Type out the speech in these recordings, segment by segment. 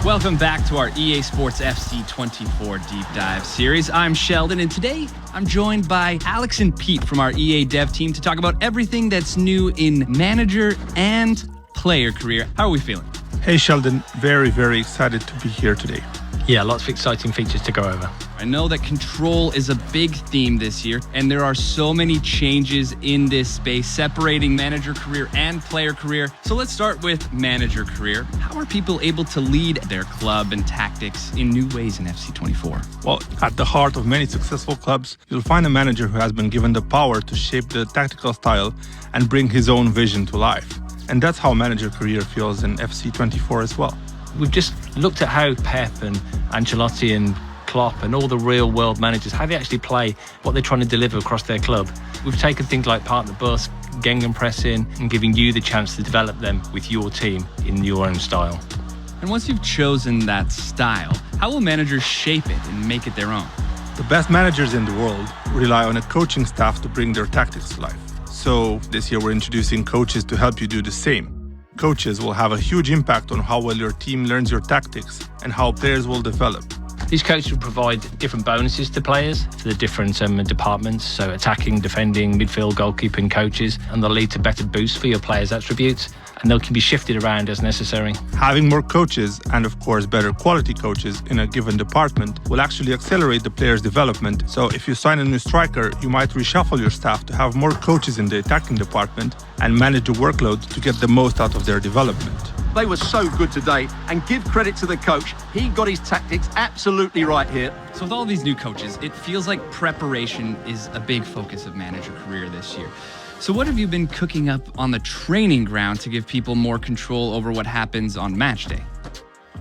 Welcome back to our EA Sports FC 24 Deep Dive series. I'm Sheldon, and today I'm joined by Alex and Pete from our EA Dev team to talk about everything that's new in manager and player career. How are we feeling? Hey Sheldon, very, very excited to be here today. Yeah, lots of exciting features to go over. I know that control is a big theme this year, and there are so many changes in this space, separating manager career and player career. So let's start with manager career. How are people able to lead their club and tactics in new ways in FC24? Well, at the heart of many successful clubs, you'll find a manager who has been given the power to shape the tactical style and bring his own vision to life. And that's how manager career feels in FC24 as well. We've just looked at how Pep and Ancelotti and Klopp and all the real world managers, how they actually play, what they're trying to deliver across their club. We've taken things like park the bus, gegenpressing, and giving you the chance to develop them with your team in your own style. And once you've chosen that style, how will managers shape it and make it their own? The best managers in the world rely on a coaching staff to bring their tactics to life. So this year we're introducing coaches to help you do the same. Coaches will have a huge impact on how well your team learns your tactics and how players will develop. These coaches will provide different bonuses to players for the different departments, so attacking, defending, midfield, goalkeeping coaches, and they'll lead to better boosts for your players' attributes, and they can be shifted around as necessary. Having more coaches, and of course better quality coaches in a given department, will actually accelerate the player's development. So if you sign a new striker, you might reshuffle your staff to have more coaches in the attacking department and manage the workload to get the most out of their development. They were so good today, and give credit to the coach. He got his tactics absolutely right here. So with all these new coaches, it feels like preparation is a big focus of manager career this year. So what have you been cooking up on the training ground to give people more control over what happens on match day?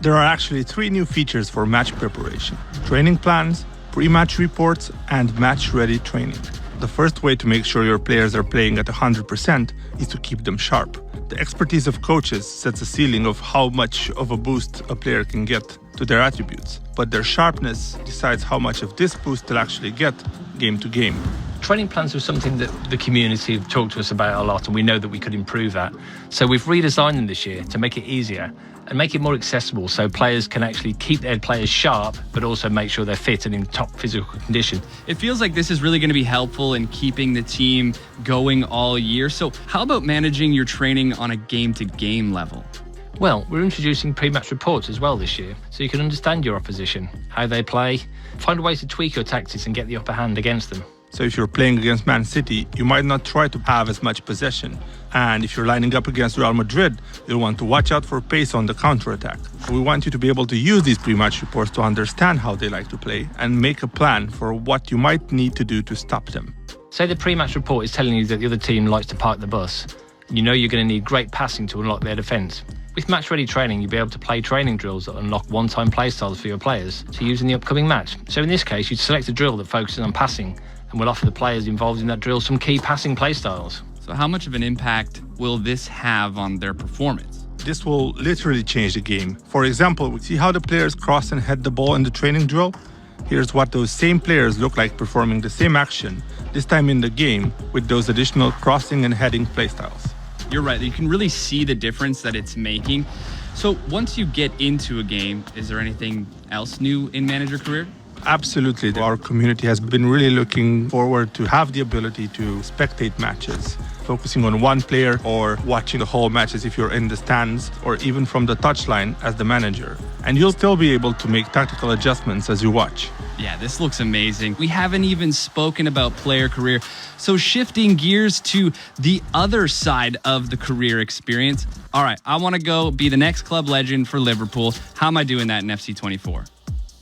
There are actually 3 new features for match preparation: training plans, pre-match reports, and match-ready training. The first way to make sure your players are playing at 100% is to keep them sharp. The expertise of coaches sets a ceiling of how much of a boost a player can get to their attributes, but their sharpness decides how much of this boost they'll actually get game to game. Training plans are something that the community have talked to us about a lot, and we know that we could improve that. So we've redesigned them this year to make it easier and make it more accessible so players can actually keep their players sharp, but also make sure they're fit and in top physical condition. It feels like this is really going to be helpful in keeping the team going all year. So how about managing your training on a game-to-game level? Well, we're introducing pre-match reports as well this year, so you can understand your opposition, how they play, find ways to tweak your tactics and get the upper hand against them. So if you're playing against Man City, you might not try to have as much possession. And if you're lining up against Real Madrid, you'll want to watch out for pace on the counter-attack. We want you to be able to use these pre-match reports to understand how they like to play and make a plan for what you might need to do to stop them. Say the pre-match report is telling you that the other team likes to park the bus. You know you're going to need great passing to unlock their defence. With match-ready training, you'll be able to play training drills that unlock one-time play styles for your players to use in the upcoming match. So in this case, you'd select a drill that focuses on passing, and will offer the players involved in that drill some key passing play styles. So how much of an impact will this have on their performance? This will literally change the game. For example, we see how the players cross and head the ball in the training drill. Here's what those same players look like performing the same action, this time in the game, with those additional crossing and heading play styles. You're right, you can really see the difference that it's making. So once you get into a game, is there anything else new in manager career? Absolutely. Our community has been really looking forward to have the ability to spectate matches, focusing on one player or watching the whole matches if you're in the stands or even from the touchline as the manager. And you'll still be able to make tactical adjustments as you watch. Yeah, this looks amazing. We haven't even spoken about player career. So shifting gears to the other side of the career experience. All right, I want to go be the next club legend for Liverpool. How am I doing that in FC24?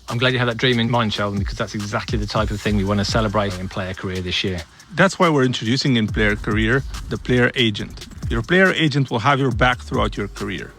I'm glad you had that dream in mind, Sheldon, because that's exactly the type of thing we want to celebrate in player career this year. That's why we're introducing in player career the player agent. Your player agent will have your back throughout your career.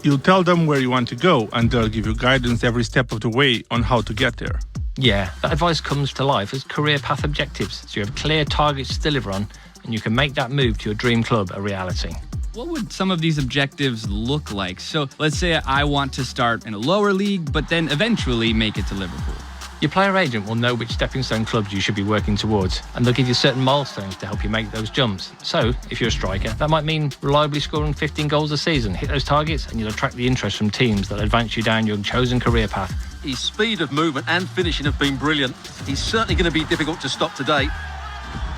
You'll tell them where you want to go, and they'll give you guidance every step of the way on how to get there. Yeah, that advice comes to life as career path objectives, so you have clear targets to deliver on, and you can make that move to your dream club a reality. What would some of these objectives look like? So let's say I want to start in a lower league, but then eventually make it to Liverpool. Your player agent will know which stepping stone clubs you should be working towards, and they'll give you certain milestones to help you make those jumps. So, if you're a striker, that might mean reliably scoring 15 goals a season. Hit those targets and you'll attract the interest from teams that advance you down your chosen career path. His speed of movement and finishing have been brilliant. He's certainly going to be difficult to stop today.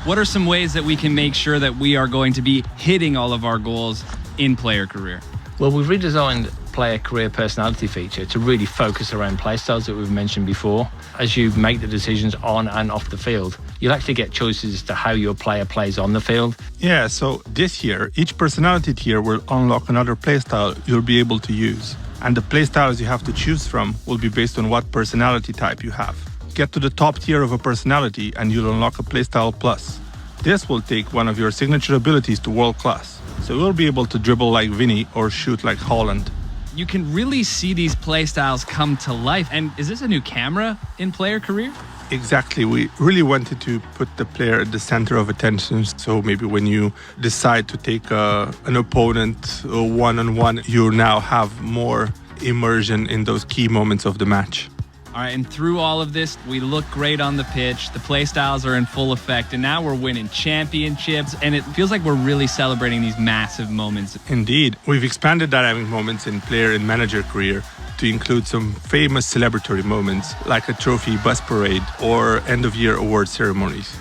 What are some ways that we can make sure that we are going to be hitting all of our goals in player career? Well, we've redesigned player career personality feature to really focus around play styles that we've mentioned before. As you make the decisions on and off the field, you'll actually get choices as to how your player plays on the field. Yeah, so this year, each personality tier will unlock another playstyle you'll be able to use. And the playstyles you have to choose from will be based on what personality type you have. Get to the top tier of a personality and you'll unlock a playstyle plus. This will take one of your signature abilities to world class. So you'll be able to dribble like Vinny or shoot like Haaland. You can really see these play styles come to life. And is this a new camera in player career? Exactly. We really wanted to put the player at the center of attention. So maybe when you decide to take an opponent one-on-one, you now have more immersion in those key moments of the match. All right, and through all of this, we look great on the pitch. The play styles are in full effect, and now we're winning championships, and it feels like we're really celebrating these massive moments. Indeed. We've expanded dynamic moments in player and manager career to include some famous celebratory moments, like a trophy bus parade or end-of-year award ceremonies.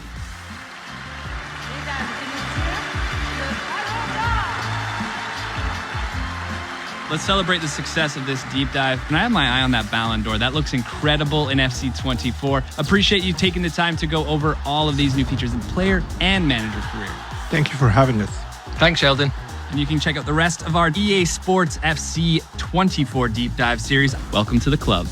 Let's celebrate the success of this deep dive. And I have my eye on that Ballon d'Or. That looks incredible in FC24. Appreciate you taking the time to go over all of these new features in player and manager career. Thank you for having us. Thanks, Sheldon. And you can check out the rest of our EA Sports FC 24 deep dive series. Welcome to the club.